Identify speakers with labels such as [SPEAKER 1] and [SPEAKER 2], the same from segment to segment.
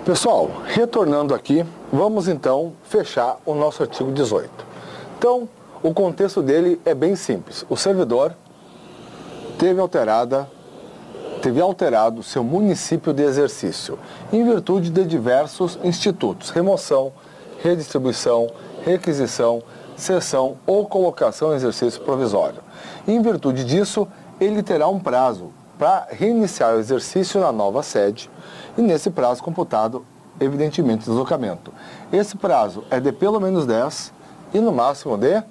[SPEAKER 1] Pessoal, retornando aqui, vamos então fechar o nosso artigo 18. Então, o contexto dele é bem simples. O servidor teve alterado seu município de exercício, em virtude de diversos institutos, remoção, redistribuição, requisição, cessão ou colocação em exercício provisório. Em virtude disso, ele terá um prazo para reiniciar o exercício na nova sede e nesse prazo computado, evidentemente, deslocamento. Esse prazo é de pelo menos 10 e no máximo de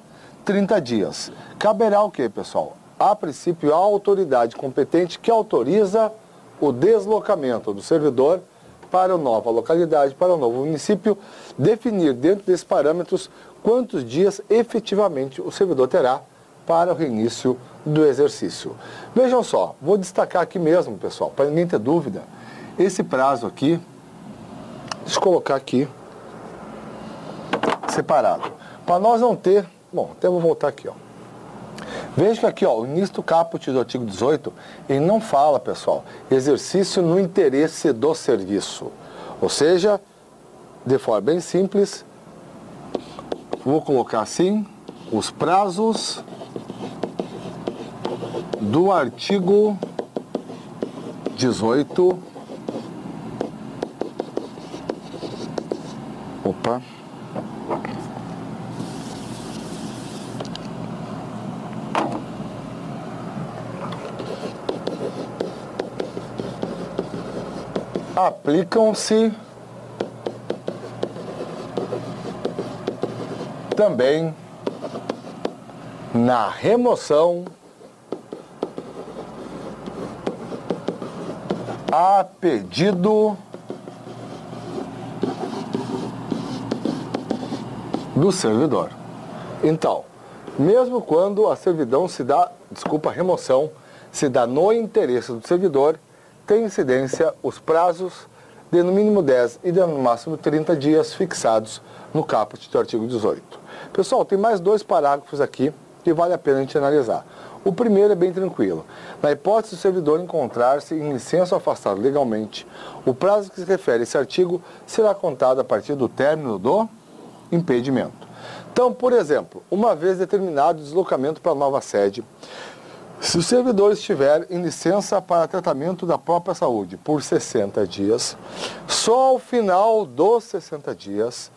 [SPEAKER 1] 30 dias. Caberá o quê, pessoal? A princípio, a autoridade competente que autoriza o deslocamento do servidor para a nova localidade, para o novo município, definir dentro desses parâmetros quantos dias efetivamente o servidor terá para o reinício do exercício. Vejam só, vou destacar aqui mesmo, pessoal, para ninguém ter dúvida, esse prazo aqui, deixa eu colocar aqui, separado, para nós não ter, bom, até vou voltar aqui, ó. Veja que aqui, ó, o início do caput do artigo 18, ele não fala, pessoal, exercício no interesse do serviço. Ou seja, de forma bem simples, vou colocar assim, os prazos do artigo 18. Opa. Aplicam-se também na remoção a pedido do servidor. Então, mesmo quando a servidão se dá, a remoção se dá no interesse do servidor, tem incidência os prazos de no mínimo 10 e de no máximo 30 dias fixados no caput do artigo 18. Pessoal, tem mais dois parágrafos aqui que vale a pena a gente analisar. O primeiro é bem tranquilo. Na hipótese do servidor encontrar-se em licença ou afastado legalmente, o prazo que se refere a esse artigo será contado a partir do término do impedimento. Então, por exemplo, uma vez determinado o deslocamento para a nova sede, se o servidor estiver em licença para tratamento da própria saúde por 60 dias, só ao final dos 60 dias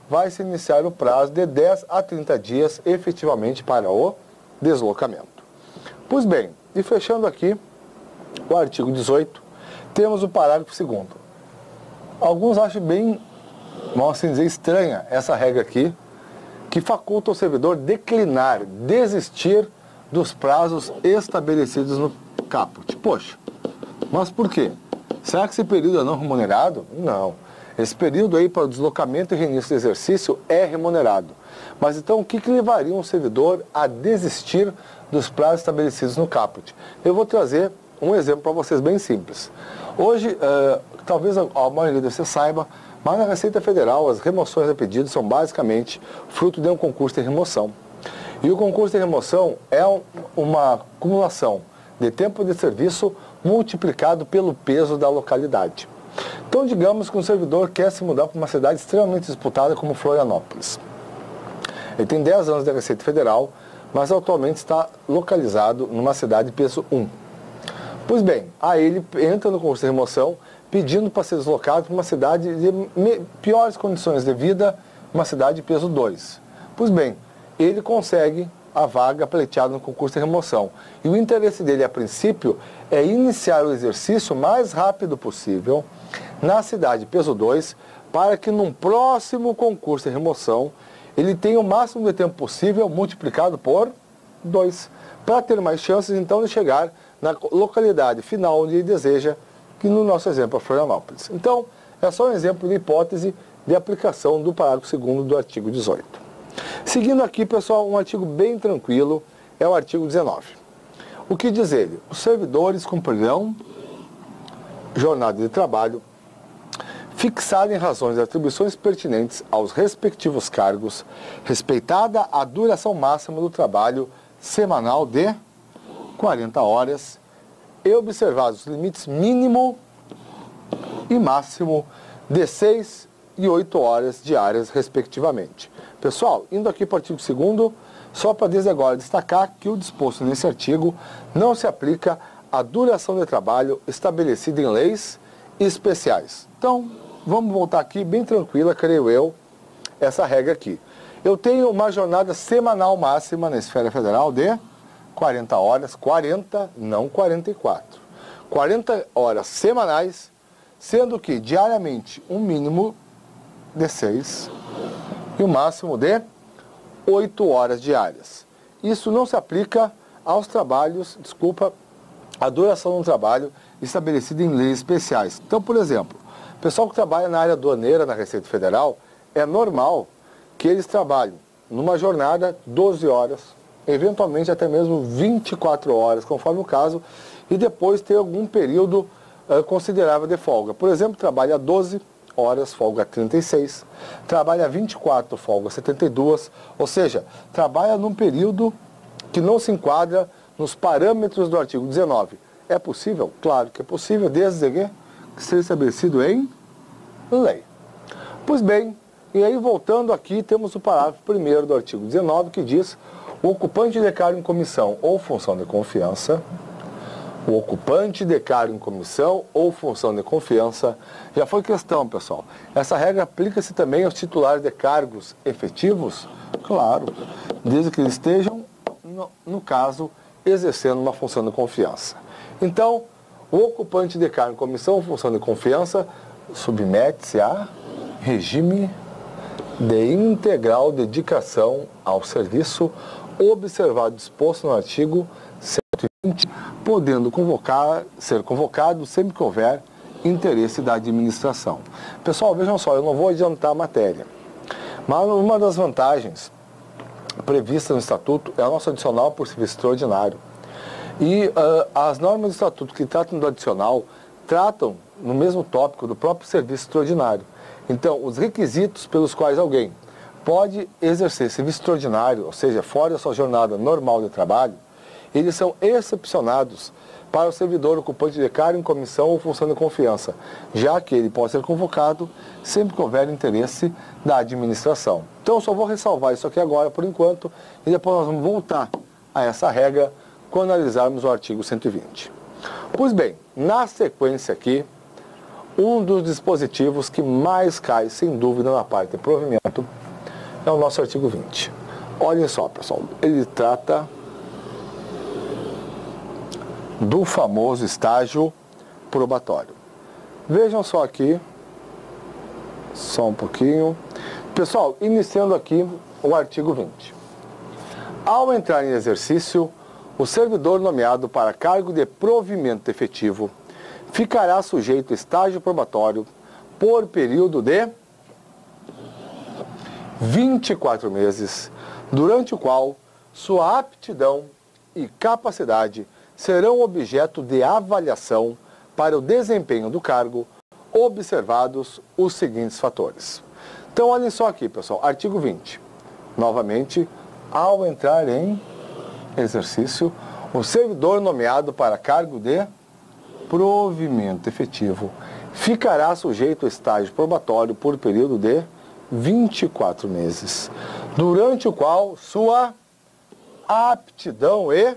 [SPEAKER 1] vai se iniciar o prazo de 10 a 30 dias efetivamente para o deslocamento. Pois bem, e fechando aqui o artigo 18, temos o parágrafo 2º. Alguns acham bem, vamos assim dizer, estranha essa regra aqui, que faculta o servidor declinar, desistir dos prazos estabelecidos no caput. Poxa, mas por quê? Será que esse período é não remunerado? Não. Esse período aí para o deslocamento e reinício do exercício é remunerado. Mas então o que levaria um servidor a desistir dos prazos estabelecidos no caput? Eu vou trazer um exemplo para vocês bem simples. Hoje, talvez a maioria de vocês saiba, mas na Receita Federal as remoções a pedido são basicamente fruto de um concurso de remoção. E o concurso de remoção é uma acumulação de tempo de serviço multiplicado pelo peso da localidade. Então, digamos que um servidor quer se mudar para uma cidade extremamente disputada como Florianópolis. Ele tem 10 anos de Receita Federal, mas atualmente está localizado numa cidade de peso 1. Pois bem, aí ele entra no concurso de remoção pedindo para ser deslocado para uma cidade de piores condições de vida, uma cidade de peso 2. Pois bem, ele consegue a vaga pleiteada no concurso de remoção. E o interesse dele, a princípio, é iniciar o exercício o mais rápido possível na cidade peso 2, para que num próximo concurso de remoção ele tenha o máximo de tempo possível multiplicado por 2, para ter mais chances, então, de chegar na localidade final onde ele deseja, que no nosso exemplo é Florianópolis. Então, é só um exemplo de hipótese de aplicação do parágrafo 2º do artigo 18. Seguindo aqui, pessoal, um artigo bem tranquilo, é o artigo 19. O que diz ele? Os servidores cumprirão jornada de trabalho fixada em razões de atribuições pertinentes aos respectivos cargos, respeitada a duração máxima do trabalho semanal de 40 horas e observados os limites mínimo e máximo de 6 e 8 horas diárias, respectivamente. Pessoal, indo aqui para o artigo 2º, só para desde agora destacar que o disposto nesse artigo não se aplica à duração de trabalho estabelecida em leis especiais. Então, vamos voltar aqui bem tranquila, creio eu, essa regra aqui. Eu tenho uma jornada semanal máxima na esfera federal de 40 horas, 40, não 44. 40 horas semanais, sendo que diariamente um mínimo de 6 e o máximo de 8 horas diárias. Isso não se aplica aos trabalhos, a duração do trabalho estabelecida em leis especiais. Então, por exemplo, o pessoal que trabalha na área aduaneira na Receita Federal, é normal que eles trabalhem numa jornada 12 horas, eventualmente até mesmo 24 horas, conforme o caso, e depois ter algum período considerável de folga. Por exemplo, trabalha 12 horas, folga 36, trabalha 24, folga 72, ou seja, trabalha num período que não se enquadra nos parâmetros do artigo 19. É possível? Claro que é possível, desde que seja estabelecido em lei. Pois bem, e aí voltando aqui, temos o parágrafo 1º do artigo 19, que diz: o ocupante de cargo em comissão ou função de confiança, o ocupante de cargo em comissão ou função de confiança, já foi questão, pessoal. Essa regra aplica-se também aos titulares de cargos efetivos? Claro, desde que eles estejam, no caso, exercendo uma função de confiança. Então, o ocupante de cargo em comissão ou função de confiança submete-se a regime de integral dedicação ao serviço, observado disposto no artigo 120, podendo ser convocado sempre que houver interesse da administração. Pessoal, vejam só, eu não vou adiantar a matéria, mas uma das vantagens previstas no Estatuto é o nosso adicional por serviço extraordinário. E as normas do Estatuto que tratam do adicional tratam no mesmo tópico do próprio serviço extraordinário. Então, os requisitos pelos quais alguém pode exercer serviço extraordinário, ou seja, fora da sua jornada normal de trabalho, eles são excepcionados para o servidor ocupante de cargo em comissão ou função de confiança, já que ele pode ser convocado sempre que houver interesse da administração. Então, eu só vou ressalvar isso aqui agora, por enquanto, e depois nós vamos voltar a essa regra quando analisarmos o artigo 120. Pois bem, na sequência aqui, um dos dispositivos que mais cai, sem dúvida, na parte de provimento é o nosso artigo 20. Olhem só, pessoal, ele trata do famoso estágio probatório. Vejam só aqui, só um pouquinho. Pessoal, iniciando aqui o artigo 20. Ao entrar em exercício, o servidor nomeado para cargo de provimento efetivo ficará sujeito a estágio probatório por período de 24 meses, durante o qual sua aptidão e capacidade serão objeto de avaliação para o desempenho do cargo, observados os seguintes fatores. Então, olhem só aqui, pessoal, artigo 20. Novamente, ao entrar em exercício, o servidor nomeado para cargo de provimento efetivo ficará sujeito a estágio probatório por período de 24 meses, durante o qual sua aptidão e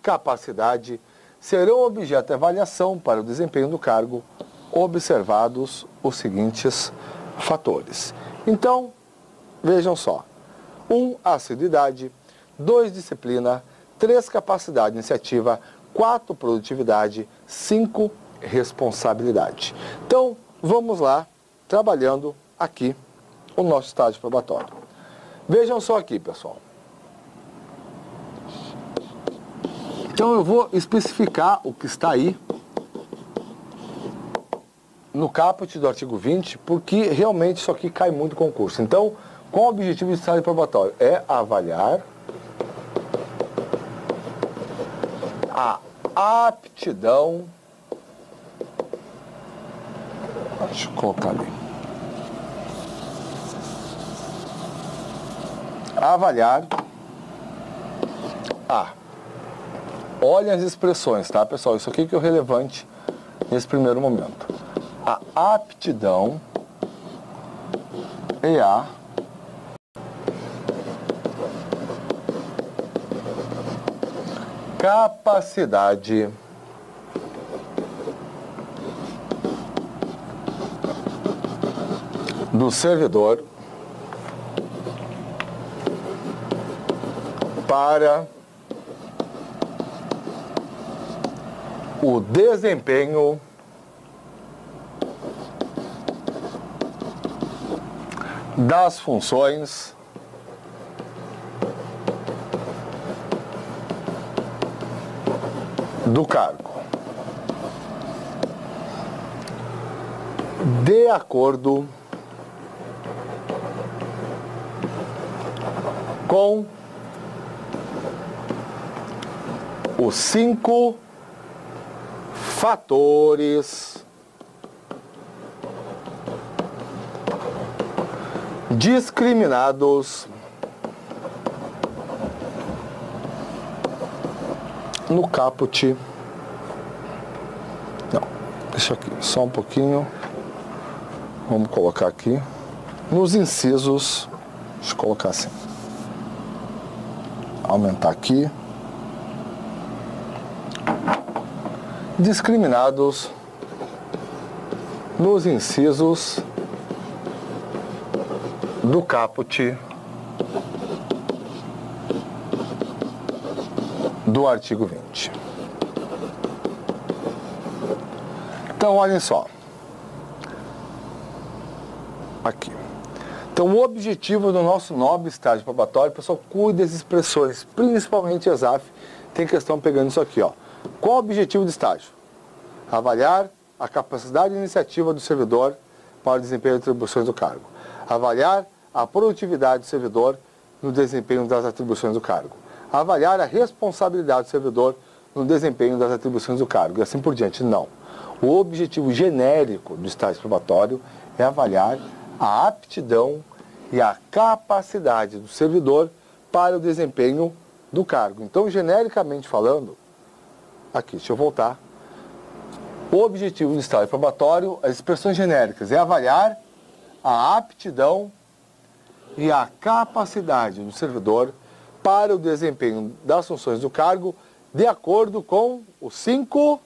[SPEAKER 1] capacidade serão objeto de avaliação para o desempenho do cargo, observados os seguintes fatores. Então, vejam só: 1, assiduidade; 2, disciplina; 3, capacidade e iniciativa; 4, produtividade; 5, responsabilidade. Então, vamos lá, trabalhando aqui o nosso estágio probatório. Vejam só aqui, pessoal. Então, eu vou especificar o que está aí no caput do artigo 20, porque realmente isso aqui cai muito em concurso. Então, qual o objetivo do estágio probatório? É avaliar a aptidão. Deixa eu colocar ali. Avaliar a. Olhem as expressões, tá, pessoal? Isso aqui que é o relevante nesse primeiro momento. a aptidão e a capacidade do servidor para o desempenho das funções do cargo, de acordo com os 5 fatores discriminados no caput. Não, deixa aqui, só um pouquinho. Vamos colocar aqui nos incisos. Deixa eu colocar assim. Aumentar aqui. Discriminados nos incisos do caput do artigo 20. Então, olhem só. Aqui. Então, o objetivo do nosso nobre estágio probatório, pessoal, cuide das expressões, principalmente ESAF, tem questão pegando isso aqui, ó. Qual o objetivo do estágio? Avaliar a capacidade e iniciativa do servidor para o desempenho das atribuições do cargo. Avaliar a produtividade do servidor no desempenho das atribuições do cargo. Avaliar a responsabilidade do servidor no desempenho das atribuições do cargo. E assim por diante. Não. O objetivo genérico do estágio probatório é avaliar a aptidão e a capacidade do servidor para o desempenho do cargo. Então, genericamente falando, aqui, deixa eu voltar. O objetivo do estágio probatório, as expressões genéricas, é avaliar a aptidão e a capacidade do servidor para o desempenho das funções do cargo de acordo com os 5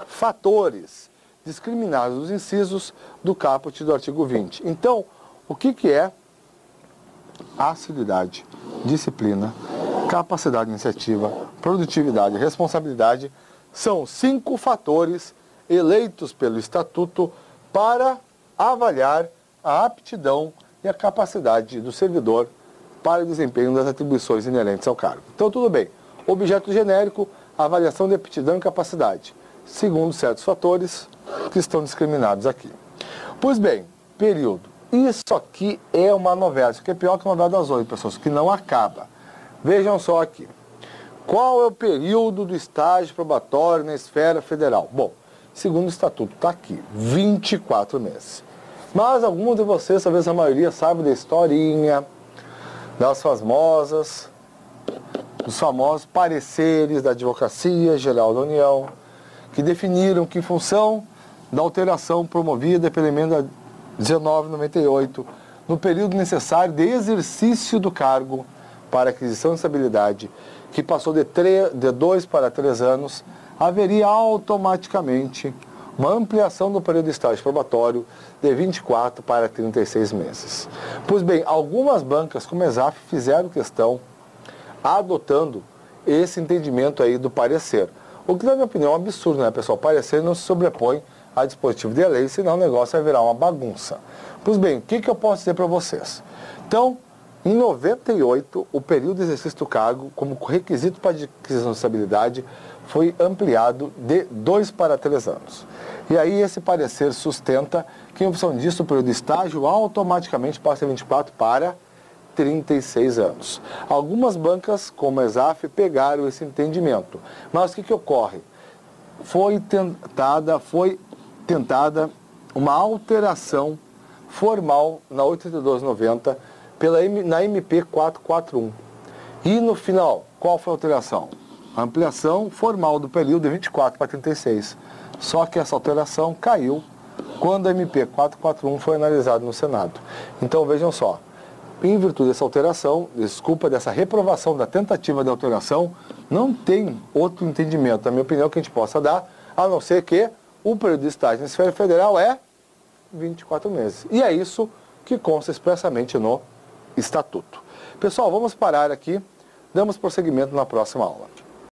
[SPEAKER 1] fatores discriminados nos incisos do caput do artigo 20. Então, o que é assiduidade, disciplina, capacidade de iniciativa, produtividade e responsabilidade? São 5 fatores eleitos pelo Estatuto para avaliar a aptidão e a capacidade do servidor para o desempenho das atribuições inerentes ao cargo. Então, tudo bem. Objeto genérico, avaliação de aptidão e capacidade, segundo certos fatores que estão discriminados aqui. Pois bem, período. Isso aqui é uma novela. Isso aqui é pior que a novela das 8, pessoas, que não acaba. Vejam só aqui. Qual é o período do estágio probatório na esfera federal? Bom, segundo o Estatuto, está aqui, 24 meses. Mas alguns de vocês, talvez a maioria, saibam da historinha, dos famosos pareceres da Advocacia Geral da União, que definiram que, em função da alteração promovida pela emenda 1998, no período necessário de exercício do cargo para aquisição de estabilidade, que passou de 2 para 3 anos, haveria automaticamente uma ampliação do período de estágio probatório de 24 para 36 meses. Pois bem, algumas bancas, como a ESAF, fizeram questão adotando esse entendimento aí do parecer. O que, na minha opinião, é um absurdo, né, pessoal? O parecer não se sobrepõe a dispositivo de lei, senão o negócio vai virar uma bagunça. Pois bem, o que eu posso dizer para vocês? Então, em 98, o período de exercício do cargo, como requisito para aquisição de estabilidade, foi ampliado de 2 para 3 anos. E aí esse parecer sustenta que, em função disso, o período de estágio automaticamente passa de 24 para 36 anos. Algumas bancas, como a ESAF, pegaram esse entendimento. Mas o que ocorre? Foi tentada uma alteração formal na 8290 na MP 441. E no final, qual foi a alteração? A ampliação formal do período de 24 para 36. Só que essa alteração caiu quando a MP 441 foi analisada no Senado. Então vejam só, em virtude dessa alteração, dessa reprovação da tentativa de alteração, não tem outro entendimento, na minha opinião, que a gente possa dar, a não ser que o período de estágio na esfera federal é 24 meses. E é isso que consta expressamente no Estatuto. Pessoal, vamos parar aqui, damos prosseguimento na próxima aula.